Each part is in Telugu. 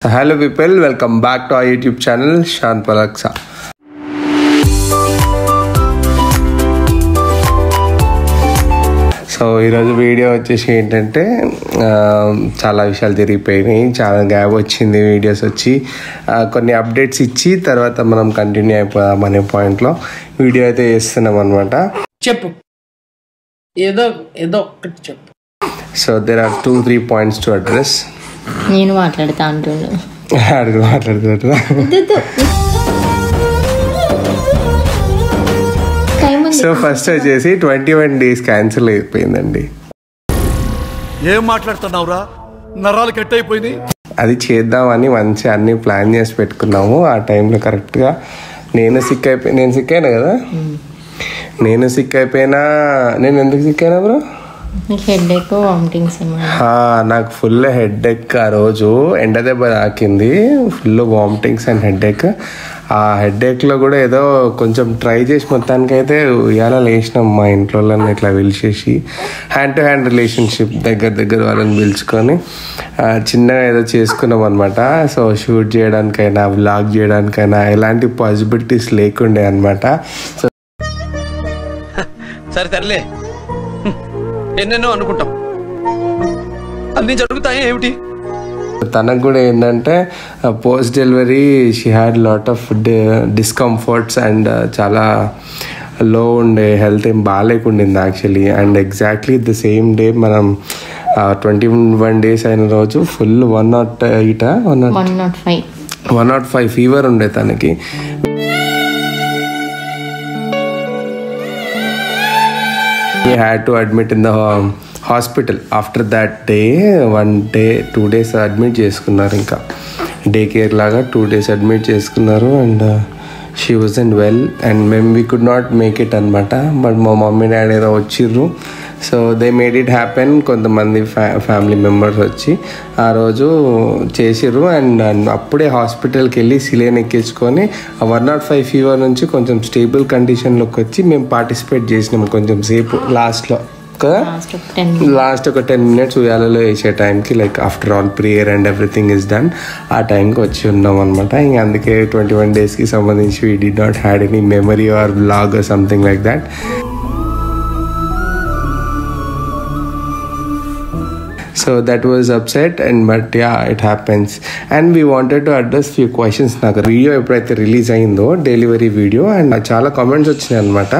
Hello people, welcome back to our YouTube channel Shan Palaksa. So ఈరోజు వీడియో వచ్చేసి ఏంటంటే చాలా విషయాలు జరిగిపోయినాయి, చాలా గ్యాప్ వచ్చింది వీడియోస్ వచ్చి, కొన్ని అప్డేట్స్ ఇచ్చి తర్వాత మనం కంటిన్యూ అయిపోదాం అనే పాయింట్లో వీడియో అయితే చేస్తున్నాం అనమాట. చెప్పు, ఏదో ఒకటి చెప్పు. So there are 2-3 points to address. నేను మాట్లాడుతా అంటున్నా, మాట్లాడుతున్నా. సో ఫస్ట్ వచ్చేసి 21 days క్యాన్సిల్ అయిపోయిందండి. ఏం మాట్లాడుతున్నావురా, నరాలు కట్ అయిపోయింది. అది చేద్దామని మంచి అన్ని ప్లాన్ చేసి పెట్టుకున్నాము. ఆ టైంలో కరెక్ట్గా నేను సిక్ అయినా కదా. నేను సిక్ అయిపోయినా. నేను ఎందుకు సిక్ అయినా బ్రో? నాకు ఫుల్ హెడ్ఏక్. ఆ రోజు ఎండ దెబ్బ తాకింది, ఫుల్ వామిటింగ్స్ అండ్ హెడ్ఏక్. ఆ హెడ్ఏక్లో కూడా ఏదో కొంచెం ట్రై చేసి మొత్తానికైతే ఇవాళ లేచినాం. మా ఇంట్లో ఇట్లా పిలిచేసి హ్యాండ్ టు హ్యాండ్ రిలేషన్షిప్ దగ్గర వాళ్ళని పిలుచుకొని చిన్నగా ఏదో చేసుకున్నాం అనమాట. సో షూట్ చేయడానికైనా వ్లాగ్ చేయడానికైనా ఎలాంటి పాసిబిలిటీస్ లేకుండే అనమాట. సో సరే తరలే, ఎన్నెన్నో అనుకుంటాం, అన్ని జరుగుతాయి ఏమిటి. తనకు కూడా ఏంటంటే post delivery she had lot of discomforts and చాలా లో ఉండే, హెల్త్ ఏం బాగాలేకుండింది actually. And exactly the same day మనం 21 days అయిన రోజు ఫుల్ 105 ఫీవర్ ఉండే తనకి. He had to admit in the hospital. After that day, 2 days admit చేసుకున్నారు. ఇంకా డే కేర్ లాగా 2 days admit చేసుకున్నారు. And she wasn't well and we could not make it అనమాట. బట్ మా మమ్మీ డాడీ ఏదో వచ్చిర్రు. So they made it happen. కొంతమంది ఫ్యామిలీ మెంబర్స్ వచ్చి ఆ రోజు చేసిర్రు. అండ్ అప్పుడే హాస్పిటల్కి వెళ్ళి సిలేన్ ఎక్కించుకొని 105 ఫీవర్ నుంచి కొంచెం స్టేబుల్ కండిషన్లోకి వచ్చి మేము పార్టిసిపేట్ చేసినాము కొంచెం సేపు లాస్ట్లో కదా. లాస్ట్ ఒక 10 minutes ఉయ్యాలలో వేసే టైంకి, like after all prayer and everything is done, ఆ టైంకి వచ్చి ఉన్నాం అనమాట. ఇంక అందుకే 21 daysకి సంబంధించి we did not had any memory or vlog or something like that. So that was upset, but yeah, it happens. And we wanted to address few questions. నాకు వీడియో ఎప్పుడైతే రిలీజ్ అయిందో డెలివరీ వీడియో, అండ్ చాలా కామెంట్స్ వచ్చినాయి అనమాట.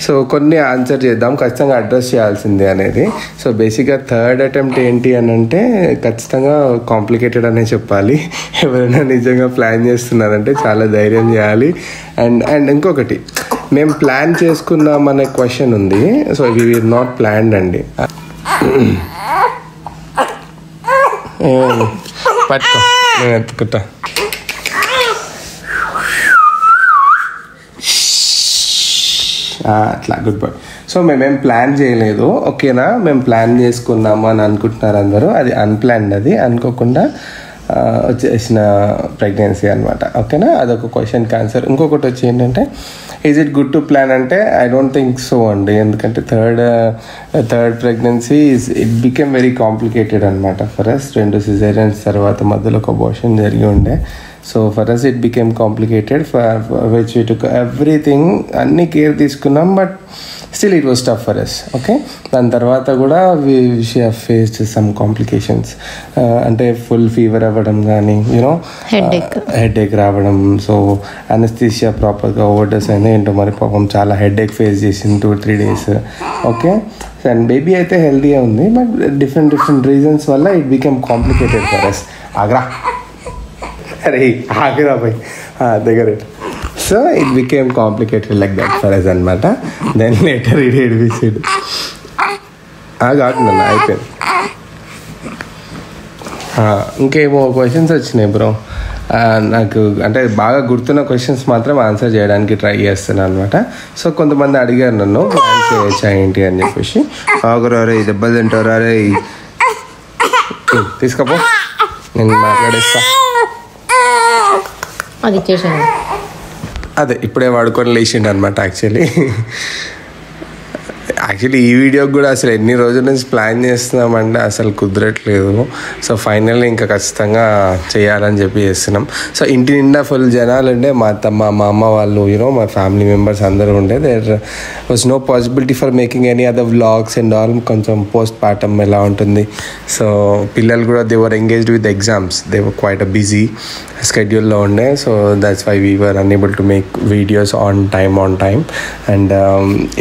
సో కొన్ని ఆన్సర్ చేద్దాం, ఖచ్చితంగా అడ్రస్ చేయాల్సిందే అనేది. సో బేసిక్గా థర్డ్ అటెంప్ట్ ఏంటి అని అంటే ఖచ్చితంగా కాంప్లికేటెడ్ అనే చెప్పాలి. ఎవరైనా నిజంగా ప్లాన్ చేస్తున్నారంటే చాలా ధైర్యం చేయాలి. అండ్ ఇంకొకటి, మేము ప్లాన్ చేసుకున్నాం అనే క్వశ్చన్ ఉంది. So we are not planned అండి. పట్టుకో, నేను ఎత్తుకుంటా. అట్లా గుడ్ బాయ్. సో మేమేం ప్లాన్ చేయలేదు, ఓకేనా. మేము ప్లాన్ చేసుకున్నాము అని అనుకుంటున్నారు అందరూ. అది అన్ప్లాన్డ్, అది అనుకోకుండా వచ్చేసిన ప్రెగ్నెన్సీ అనమాట, ఓకేనా. అదొక క్వశ్చన్కి ఆన్సర్. ఇంకొకటి వచ్చి ఏంటంటే, is it good to plan అంటే ఐ డోంట్ థింక్ సో అండి. ఎందుకంటే third pregnancy it became very complicated అనమాట ఫర్ అస్. 2 cesareans తర్వాత మధ్యలో ఒక అబార్షన్ జరిగి ఉండే. So for us it became complicated, for which we took everything, అన్ని కేర్ తీసుకున్నాం. But still it was tough for us, okay. దాని తర్వాత కూడా we have faced some complications. అంటే ఫుల్ ఫీవర్ అవ్వడం కానీ, యూనో హెడేక్ రావడం. సో అనస్థీషియా ప్రాపర్గా ఓవర్డోస్ అయినా ఏంటో మరి, పాపం చాలా హెడేక్ ఫేస్ చేసింది 2-3 days, ఓకే. అండ్ బేబీ అయితే హెల్తీగా ఉంది, బట్ డిఫరెంట్ రీజన్స్ వల్ల it became complicated for us. Agra, అరే ఆగ్రా పోయి దగ్గర. So it became complicated like that for us అనమాట. దెన్ లేటర్ ఇట్ విసిడ్ కాకుండా అయిపోయింది. ఇంకేమో క్వశ్చన్స్ వచ్చినాయి బ్రో నాకు. అంటే బాగా గుర్తున్న క్వశ్చన్స్ మాత్రం ఆన్సర్ చేయడానికి ట్రై చేస్తున్నాను అనమాట. సో కొంతమంది అడిగారు నన్ను ప్లాన్ చేయొచ్చా ఏంటి అని చెప్పేసి. ఆగురారే, దెబ్బలు తింటారా రే, తీసుకోపో, నేను మాట్లాడేస్తా. అదే ఇప్పుడే వాడుకొని లేచిండు అనమాట. యాక్చువల్లీ యాక్చువల్లీ ఈ వీడియోకి కూడా అసలు ఎన్ని రోజుల నుంచి ప్లాన్ చేస్తున్నామంటే అసలు కుదరట్లేదు. సో ఫైనల్లీ ఇంకా ఖచ్చితంగా చేయాలని చెప్పి చేస్తున్నాం. సో ఇంటి నిండా ఫుల్ జనాలు ఉండే, మా అమ్మ వాళ్ళు మా ఫ్యామిలీ మెంబర్స్ అందరూ ఉండే. There was no possibility for making any other vlogs and all. కొంచెం పోస్ట్ పార్టమ్ ఎలా ఉంటుంది. సో పిల్లలు కూడా they were engaged with exams, they were quite a busy స్కెడ్యూల్లో ఉండే. So that's why we were unable to make videos on time and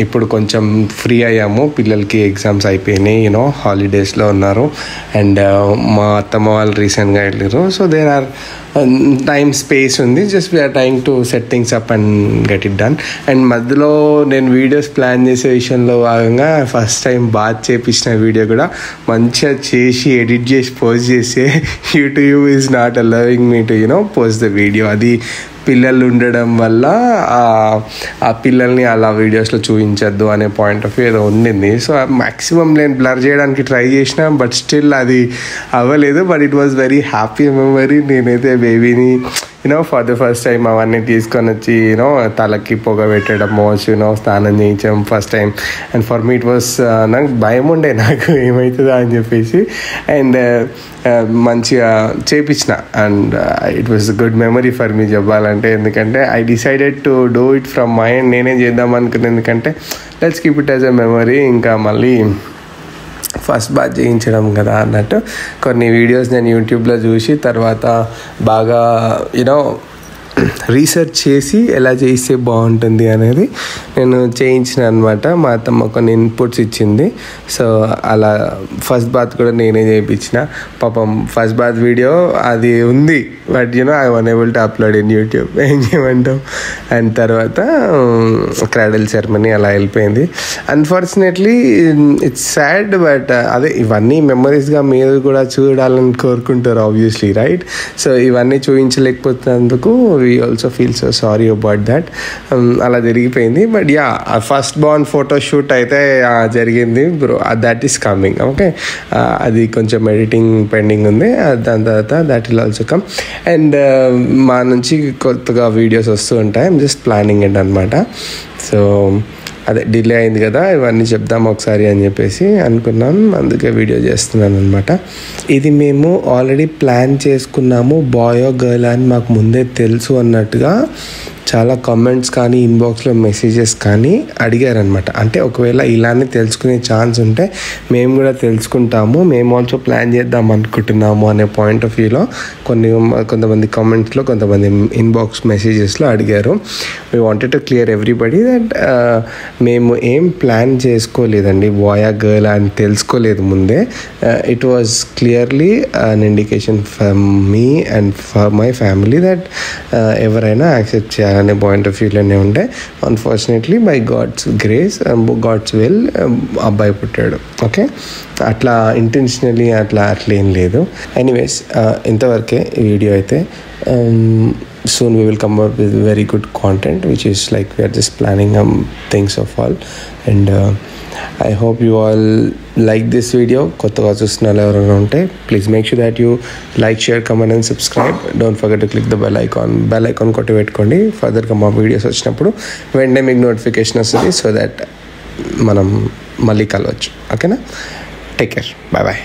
ఇప్పుడు కొంచెం ఫ్రీ అయ్యాము. పిల్లలకి ఎగ్జామ్స్ అయిపోయినాయి, హాలిడేస్లో ఉన్నారు. అండ్ మా అత్తమ్మ వాళ్ళు రీసెంట్గా వెళ్ళారు. So there are time space ఉంది. Just we're trying to set things up and get it done. And మధ్యలో నేను వీడియోస్ ప్లాన్ చేసే విషయంలో భాగంగా ఫస్ట్ టైం బాత్ చేపించిన వీడియో కూడా మంచిగా చేసి ఎడిట్ చేసి పోస్ట్ చేసి YouTube is not allowing me to post the video. అది పిల్లలు ఉండడం వల్ల ఆ పిల్లల్ని అలా వీడియోస్లో చూపించద్దు అనే పాయింట్ ఆఫ్ వ్యూ ఏదో ఉండింది. సో మ్యాక్సిమం నేను బ్లర్ చేయడానికి ట్రై చేసిన, బట్ స్టిల్ అది అవ్వలేదు. But it was very happy memory. నేనైతే బేబీని ఫర్ ద ఫస్ట్ టైం అవన్నీ తీసుకొని వచ్చి తలకి పొగ పెట్టడం, స్నానం చేయించడం first time. And for me it was, నాకు భయం ఉండే నాకు ఏమవుతుందా అని చెప్పేసి. అండ్ మంచిగా చేపించిన. And it was good memory for me చెప్పాలంటే. ఎందుకంటే I decided to do it from my and నేనే చేద్దాం అనుకున్నాను. ఎందుకంటే let's keep it as a memory. ఇంకా మళ్ళీ ఫస్ట్ బాత్ చేయించడం కదా అన్నట్టు కొన్ని వీడియోస్ నేను యూట్యూబ్లో చూసి తర్వాత బాగా రీసెర్చ్ చేసి ఎలా చేస్తే బాగుంటుంది అనేది నేను చేయించిన అనమాట. మా అత్తమ్మ కొన్ని ఇన్పుట్స్ ఇచ్చింది. సో అలా ఫస్ట్ బాత్ కూడా నేనే చేయించిన. పాపం ఫస్ట్ బాత్ వీడియో అది ఉంది, but I unable to upload in YouTube. ఏం చేయమంటాం. అండ్ తర్వాత క్రాడల్ సెరమనీ అలా వెళ్ళిపోయింది. అన్ఫార్చునేట్లీ ఇట్స్ సాడ్, బట్ అదే ఇవన్నీ మెమరీస్గా మీరు కూడా చూడాలని కోరుకుంటారు ఆబ్వియస్లీ, రైట్? సో ఇవన్నీ చూపించలేకపోతున్నందుకు we also feel so sorry about that. అలా జరిగిపోయింది. But yeah, first born photo shoot అయితే జరిగింది bro. That is coming. Okay, అది కొంచెం ఎడిటింగ్ పెండింగ్ ఉంది. దాని తర్వాత that will also come. And మా నుంచి కొత్తగా వీడియోస్ వస్తూ ఉంటాయి. ఐమ్ జస్ట్ ప్లానింగ్ ఇట్ అనమాట. సో అదే డిలే అయింది కదా, ఇవన్నీ చెప్దాం ఒకసారి అని చెప్పేసి అనుకున్నాం. అందుకే వీడియో చేస్తున్నాను అనమాట. ఇది మేము ఆల్రెడీ ప్లాన్ చేసుకున్నాము, బాయో గర్ల్ అని మాకు ముందే తెలుసు అన్నట్టుగా చాలా కామెంట్స్ కానీ ఇన్బాక్స్లో మెసేజెస్ కానీ అడిగారనమాట. అంటే ఒకవేళ ఇలానే తెలుసుకునే ఛాన్స్ ఉంటే మేము కూడా తెలుసుకుంటాము, మేము ఆల్సో ప్లాన్ చేద్దాం అనుకుంటున్నాము అనే పాయింట్ ఆఫ్ వ్యూలో కొంతమంది కామెంట్స్లో, కొంతమంది ఇన్బాక్స్ మెసేజెస్లో అడిగారు. We wanted to clear everybody that మేము ఏం ప్లాన్ చేసుకోలేదండి, బాయ్ ఆ గర్ల్ అని తెలుసుకోలేదు ముందే. It was clearly an indication for me and for my family that ఎవరైనా యాక్సెప్ట్ చేయాలి అనే పాయింట్ ఆఫ్ వ్యూలోనే ఉండే. Unfortunately by God's grace, God's will అబ్బాయి పుట్టాడు. ఓకే, అట్లా ఇంటెన్షనలీ అట్లా ఏం లేదు. ఎనీవేస్ ఇంతవరకే ఈ వీడియో అయితే. Soon we will come up with very good content, which is like we are just planning things of all. And I hope you all like this video. కొత్తగా చూస్తున్న వాళ్ళు ఎవరైనా ఉంటే please make sure that you like, share, comment and subscribe. Don't forget to click the bell icon కొట్టి పెట్టుకోండి. ఫర్దర్గా మా వీడియోస్ వచ్చినప్పుడు వెంటనే మీకు నోటిఫికేషన్ వస్తుంది. సో దట్ మనం మళ్ళీ కలవచ్చు. ఓకేనా? Take care, bye bye.